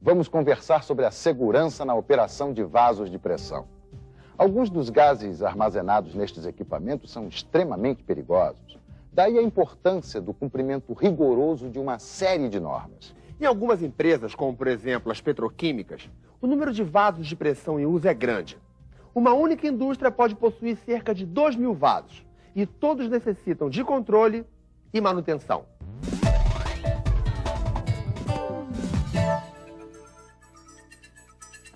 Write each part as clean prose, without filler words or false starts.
vamos conversar sobre a segurança na operação de vasos de pressão. Alguns dos gases armazenados nestes equipamentos são extremamente perigosos. Daí a importância do cumprimento rigoroso de uma série de normas. Em algumas empresas, como por exemplo as petroquímicas, o número de vasos de pressão em uso é grande. Uma única indústria pode possuir cerca de 2.000 vasos e todos necessitam de controle e manutenção.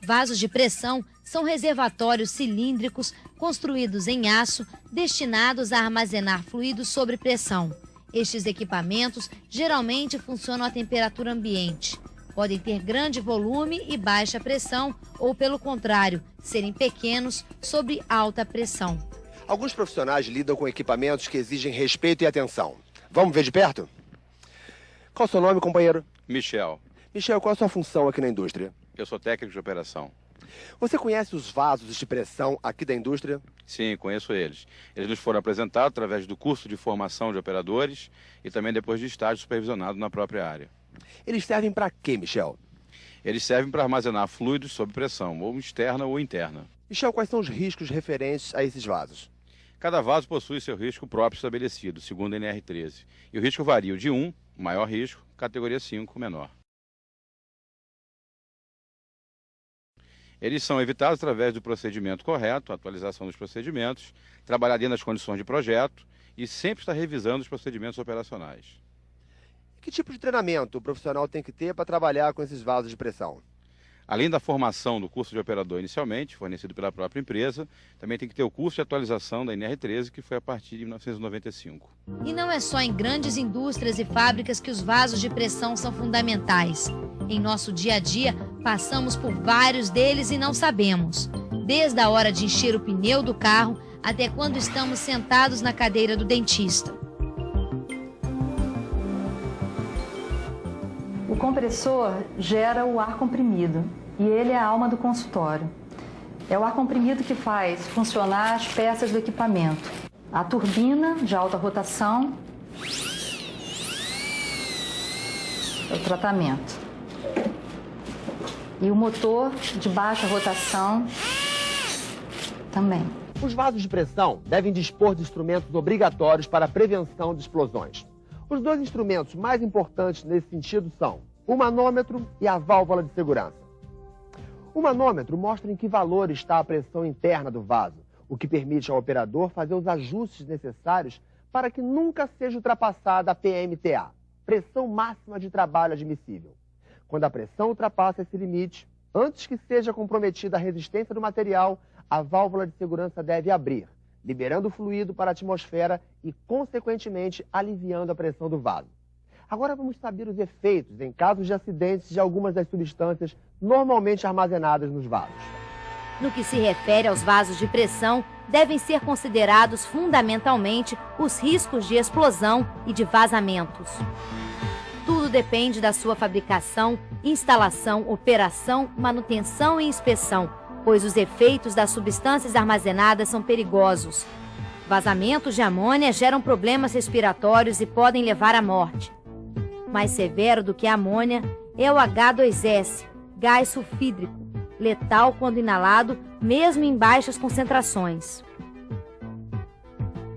Vasos de pressão são reservatórios cilíndricos construídos em aço destinados a armazenar fluidos sob pressão. Estes equipamentos geralmente funcionam a temperatura ambiente. Podem ter grande volume e baixa pressão ou, pelo contrário, serem pequenos sob alta pressão. Alguns profissionais lidam com equipamentos que exigem respeito e atenção. Vamos ver de perto? Qual o seu nome, companheiro? Michel. Michel, qual a sua função aqui na indústria? Eu sou técnico de operação. Você conhece os vasos de pressão aqui da indústria? Sim, conheço eles. Eles nos foram apresentados através do curso de formação de operadores e também depois de estágio supervisionado na própria área. Eles servem para quê, Michel? Eles servem para armazenar fluidos sob pressão, ou externa ou interna. Michel, quais são os riscos referentes a esses vasos? Cada vaso possui seu risco próprio estabelecido, segundo a NR13. E o risco varia de 1, maior risco, categoria 5, menor. Eles são evitados através do procedimento correto, atualização dos procedimentos, trabalhar dentro das condições de projeto e sempre estar revisando os procedimentos operacionais. Que tipo de treinamento o profissional tem que ter para trabalhar com esses vasos de pressão? Além da formação do curso de operador inicialmente, fornecido pela própria empresa, também tem que ter o curso de atualização da NR13, que foi a partir de 1995. E não é só em grandes indústrias e fábricas que os vasos de pressão são fundamentais. Em nosso dia a dia, passamos por vários deles e não sabemos. Desde a hora de encher o pneu do carro até quando estamos sentados na cadeira do dentista. O compressor gera o ar comprimido e ele é a alma do consultório. É o ar comprimido que faz funcionar as peças do equipamento. A turbina de alta rotação é o tratamento. E o motor de baixa rotação também. Os vasos de pressão devem dispor de instrumentos obrigatórios para a prevenção de explosões. Os dois instrumentos mais importantes nesse sentido são o manômetro e a válvula de segurança. O manômetro mostra em que valor está a pressão interna do vaso, o que permite ao operador fazer os ajustes necessários para que nunca seja ultrapassada a PMTA, pressão máxima de trabalho admissível. Quando a pressão ultrapassa esse limite, antes que seja comprometida a resistência do material, a válvula de segurança deve abrir, liberando o fluido para a atmosfera e, consequentemente, aliviando a pressão do vaso. Agora vamos saber os efeitos em casos de acidentes de algumas das substâncias normalmente armazenadas nos vasos. No que se refere aos vasos de pressão, devem ser considerados fundamentalmente os riscos de explosão e de vazamentos. Tudo depende da sua fabricação, instalação, operação, manutenção e inspeção, pois os efeitos das substâncias armazenadas são perigosos. Vazamentos de amônia geram problemas respiratórios e podem levar à morte. Mais severo do que a amônia é o H2S, gás sulfídrico, letal quando inalado, mesmo em baixas concentrações.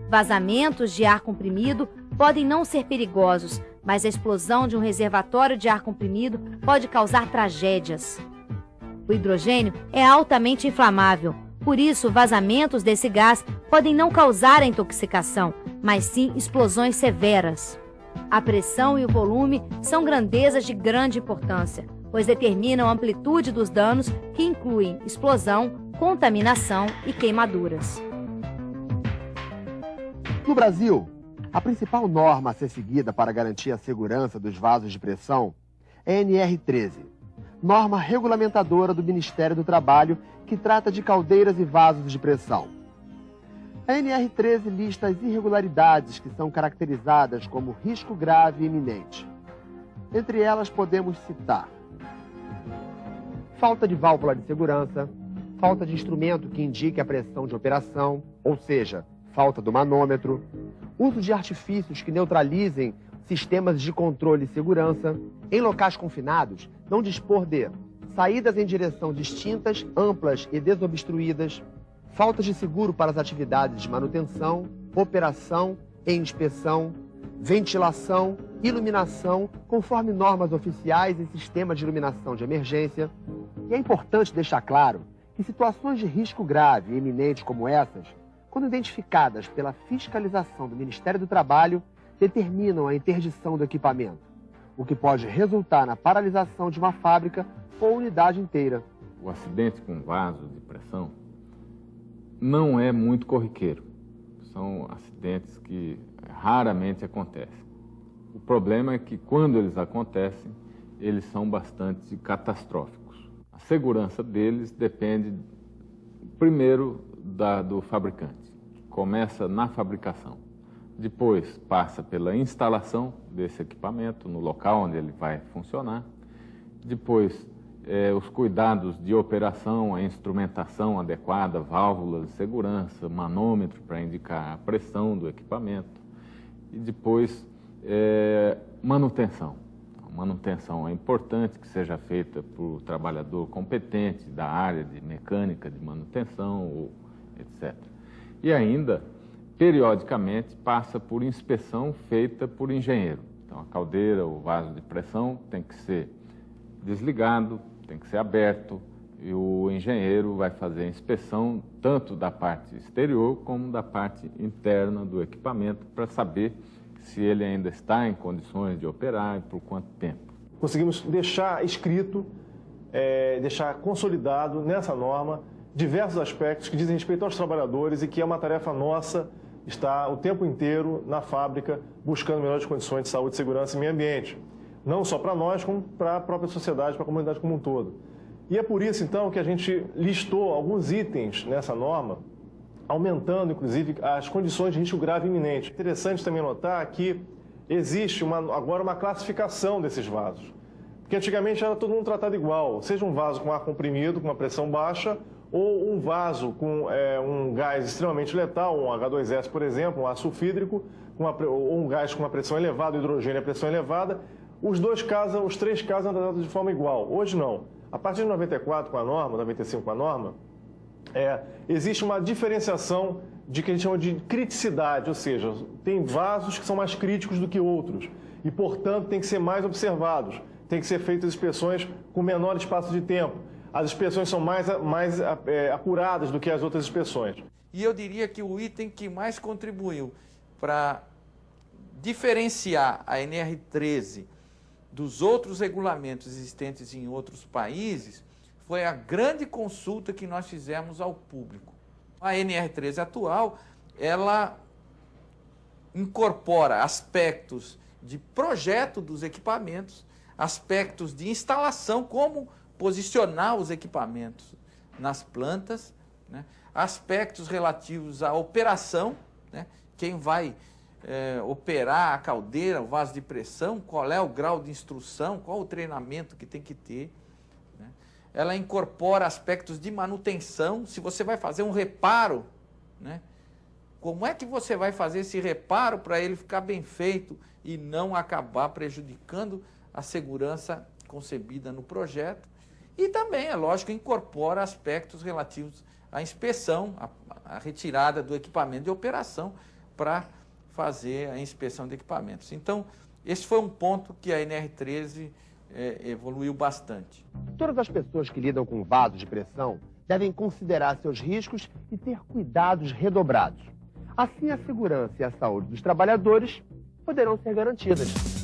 Vazamentos de ar comprimido podem não ser perigosos, mas a explosão de um reservatório de ar comprimido pode causar tragédias. O hidrogênio é altamente inflamável, por isso vazamentos desse gás podem não causar a intoxicação, mas sim explosões severas. A pressão e o volume são grandezas de grande importância, pois determinam a amplitude dos danos que incluem explosão, contaminação e queimaduras. No Brasil, a principal norma a ser seguida para garantir a segurança dos vasos de pressão é a NR13, norma regulamentadora do Ministério do Trabalho que trata de caldeiras e vasos de pressão. A NR13 lista as irregularidades que são caracterizadas como risco grave e iminente. Entre elas podemos citar falta de válvula de segurança, falta de instrumento que indique a pressão de operação, ou seja, falta do manômetro, uso de artifícios que neutralizem sistemas de controle e segurança, em locais confinados, não dispor de saídas em direção distintas, amplas e desobstruídas, falta de seguro para as atividades de manutenção, operação e inspeção, ventilação, iluminação, conforme normas oficiais e sistemas de iluminação de emergência. E é importante deixar claro que situações de risco grave e iminente como essas, quando identificadas pela fiscalização do Ministério do Trabalho, determinam a interdição do equipamento, o que pode resultar na paralisação de uma fábrica ou unidade inteira. O acidente com vaso de pressão não é muito corriqueiro. São acidentes que raramente acontecem. O problema é que, quando eles acontecem, eles são bastante catastróficos. A segurança deles depende, primeiro, do fabricante, que começa na fabricação. Depois, passa pela instalação desse equipamento no local onde ele vai funcionar. Depois, os cuidados de operação, a instrumentação adequada, válvulas de segurança, manômetro para indicar a pressão do equipamento. E depois, manutenção. A manutenção é importante que seja feita por trabalhador competente da área de mecânica de manutenção, etc. E ainda, periodicamente, passa por inspeção feita por engenheiro. Então, a caldeira, o vaso de pressão tem que ser desligado, tem que ser aberto, e o engenheiro vai fazer a inspeção tanto da parte exterior como da parte interna do equipamento para saber se ele ainda está em condições de operar e por quanto tempo. Conseguimos deixar escrito, deixar consolidado nessa norma diversos aspectos que dizem respeito aos trabalhadores e que é uma tarefa nossa estar o tempo inteiro na fábrica buscando melhores condições de saúde, segurança e meio ambiente. Não só para nós, como para a própria sociedade, para a comunidade como um todo. E é por isso, então, que a gente listou alguns itens nessa norma, aumentando, inclusive, as condições de risco grave e iminente. Interessante também notar que existe agora uma classificação desses vasos. Porque antigamente era todo mundo tratado igual, seja um vaso com ar comprimido, com uma pressão baixa, ou um vaso com um gás extremamente letal, um H2S, por exemplo, um ar sulfídrico, ou um gás com uma pressão elevada, hidrogênio a pressão elevada. Os três casos são tratados de forma igual. Hoje não. A partir de 94 com a norma, 95 com a norma, existe uma diferenciação de que a gente chama de criticidade, ou seja, tem vasos que são mais críticos do que outros e, portanto, tem que ser mais observados, tem que ser feitas inspeções com menor espaço de tempo. As inspeções são mais apuradas do que as outras inspeções. E eu diria que o item que mais contribuiu para diferenciar a NR13 dos outros regulamentos existentes em outros países foi a grande consulta que nós fizemos ao público. A NR13 atual, ela incorpora aspectos de projeto dos equipamentos, aspectos de instalação, como posicionar os equipamentos nas plantas, né? Aspectos relativos à operação, né? Quem vai operar a caldeira, o vaso de pressão, qual é o grau de instrução, qual o treinamento que tem que ter. Né? Ela incorpora aspectos de manutenção, se você vai fazer um reparo, né? Como é que você vai fazer esse reparo para ele ficar bem feito e não acabar prejudicando a segurança concebida no projeto? E também, é lógico, incorpora aspectos relativos à inspeção, à retirada do equipamento de operação para fazer a inspeção de equipamentos. Então, esse foi um ponto que a NR13 evoluiu bastante. Todas as pessoas que lidam com vasos de pressão devem considerar seus riscos e ter cuidados redobrados. Assim, a segurança e a saúde dos trabalhadores poderão ser garantidas.